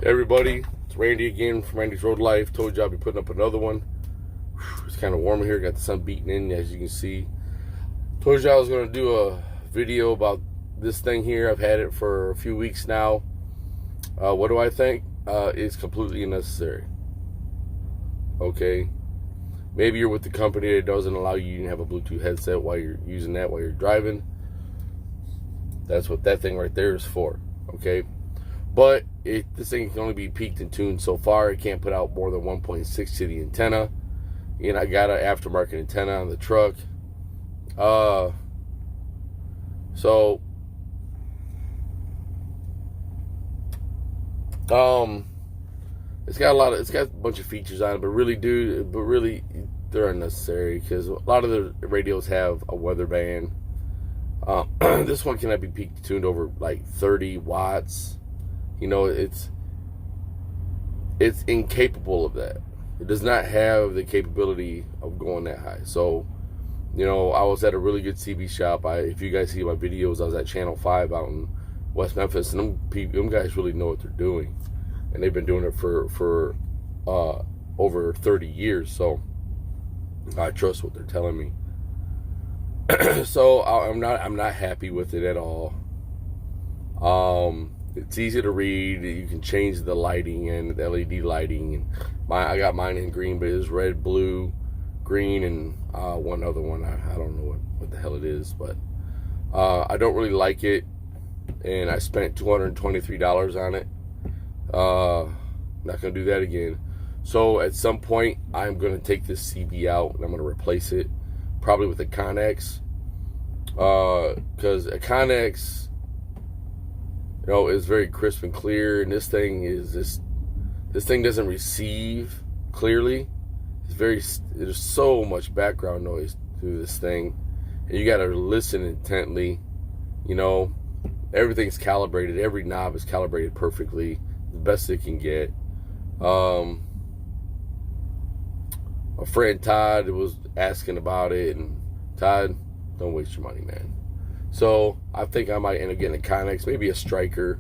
Everybody, it's Randy again from Randy's Road Life. Told you I'll be putting up another one. It's kind of warm in here. Got the sun beating in, as you can see. Told you I was going to do a video about this thing here. I've had it for a few weeks now. What do I think? It's completely unnecessary. Okay. Maybe you're with the company that doesn't allow you to have a Bluetooth headset while you're using that while you're driving. That's what that thing right there is for. Okay. But this thing can only be peaked and tuned so far. It can't put out more than 1.6 to the antenna. And I got an aftermarket antenna on the truck. It's got a bunch of features on it, but really they're unnecessary because a lot of the radios have a weather band. This one cannot be peaked and tuned over like 30 watts. You know, it's incapable of that. It does not have the capability of going that high. So, you know, I was at a really good CB shop. If you guys see my videos, I was at Channel 5 out in West Memphis, and them guys really know what they're doing. And they've been doing it for over 30 years. So I trust what they're telling me. So I'm not happy with it at all. It's easy to read. You can change the lighting and the LED lighting. And I got mine in green, but it's red, blue, green, and one other one. I don't know what the hell it is, but I don't really like it. And I spent $223 on it. Not gonna do that again. So at some point, I'm gonna take this CB out and I'm gonna replace it, probably with a Connex, because a Connex, you know, is very crisp and clear, and this thing doesn't receive clearly. There's so much background noise through this thing, and you got to listen intently. You know, everything's calibrated. Every knob is calibrated perfectly, the best it can get. My friend Todd was asking about it, and Todd, don't waste your money, man. So I think I might end up getting a Connex, maybe a Striker.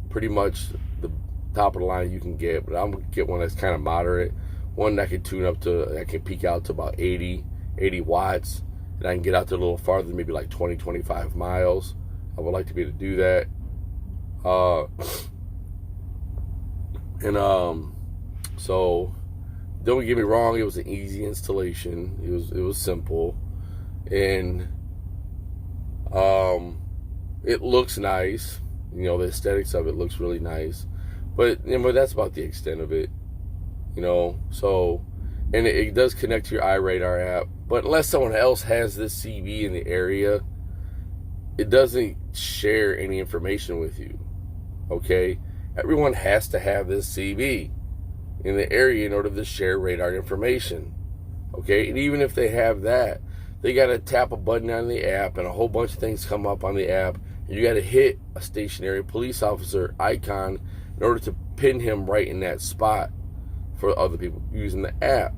Pretty much the top of the line you can get, but I'm gonna get one that's kind of moderate, one that can tune up to, that can peak out to about 80 watts, and I can get out there a little farther, maybe like 20-25 miles. I would like to be able to do that. So don't get me wrong, it was an easy installation. It was simple, and it looks nice. You know, the aesthetics of it looks really nice, but you know, that's about the extent of it. You know, so, and it does connect to your iRadar app, but unless someone else has this CB in the area, it doesn't share any information with you. Okay, everyone has to have this CB in the area in order to share radar information. Okay, and even if they have that, they got to tap a button on the app, and a whole bunch of things come up on the app, and you got to hit a stationary police officer icon in order to pin him right in that spot for other people using the app.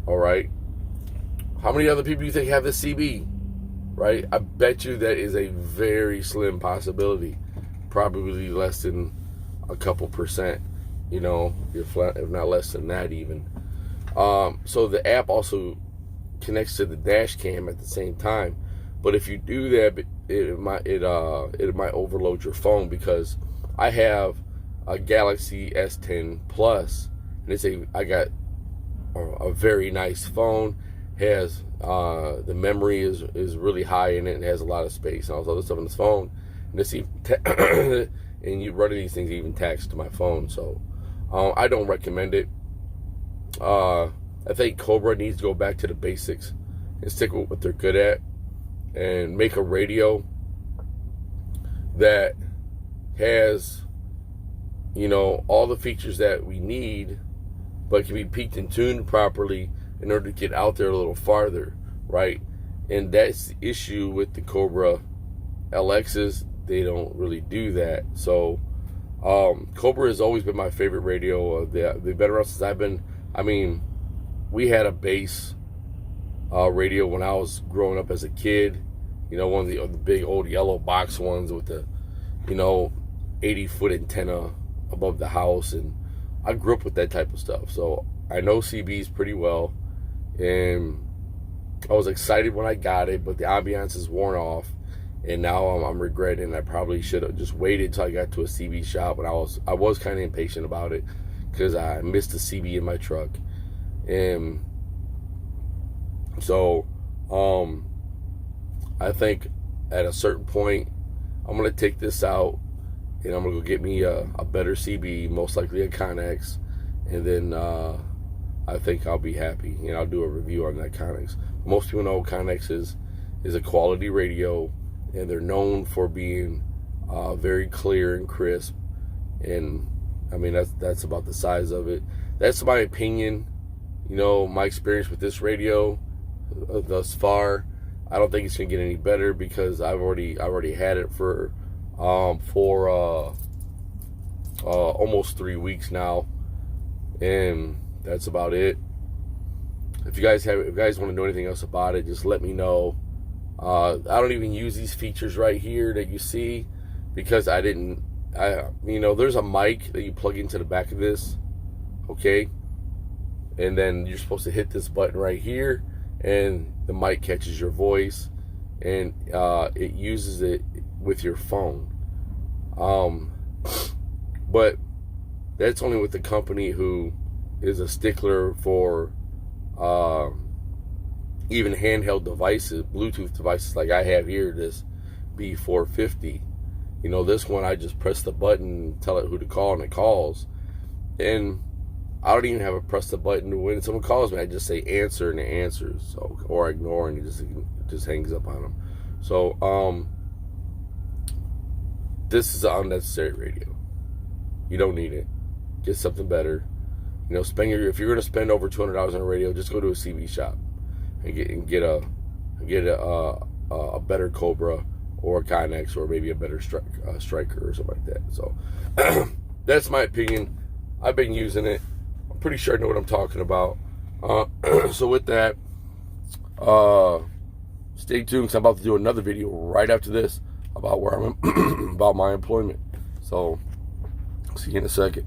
All right, how many other people do you think have this CB? Right, I bet you that is a very slim possibility, probably less than a couple percent. You know, if not less than that even. So the app also connects to the dash cam at the same time, but if you do that, it might overload your phone, because I have a Galaxy S10 Plus, and I got a very nice phone. Has the memory is really high in it, and has a lot of space and all this other stuff on this phone, and and you running these things even taxed to my phone. So I don't recommend it. I think Cobra needs to go back to the basics and stick with what they're good at, and make a radio that has, you know, all the features that we need, but can be peaked and tuned properly in order to get out there a little farther, right? And that's the issue with the Cobra LXs. They don't really do that. So Cobra has always been my favorite radio. They've been around since I've been, we had a base radio when I was growing up as a kid. You know, one of the big old yellow box ones with the, you know, 80-foot antenna above the house, and I grew up with that type of stuff, so I know CBs pretty well. And I was excited when I got it, but the ambiance is worn off, and now I'm regretting. I probably should have just waited till I got to a CB shop, and I was kind of impatient about it because I missed the CB in my truck. And so I think at a certain point I'm gonna take this out, and I'm gonna go get me a better CB, most likely a Connex, and then I think I'll be happy, and I'll do a review on that Connex. Most people know Connex is a quality radio, and they're known for being very clear and crisp. And I mean, that's about the size of it. That's my opinion. You know, my experience with this radio thus far. I don't think it's gonna get any better because I already had it for almost 3 weeks now, and that's about it. If you guys want to know anything else about it, just let me know. I don't even use these features right here that you see because there's a mic that you plug into the back of this, okay? And then you're supposed to hit this button right here, and the mic catches your voice, and it uses it with your phone. But that's only with the company who is a stickler for even handheld devices, Bluetooth devices like I have here, this B450. You know, this one I just press the button, tell it who to call, and it calls. And I don't even have to press the button when someone calls me. I just say answer, and it answers. So, or ignore, and it just hangs up on them. So this is an unnecessary radio. You don't need it. Get something better. You know, if you're going to spend over $200 on a radio, just go to a CB shop and get a better Cobra or a Connex, or maybe a better Striker or something like that. So that's my opinion. I've been using it. I'm pretty sure I know what I'm talking about. So with that, stay tuned because I'm about to do another video right after this about where I'm about my employment. So see you in a second.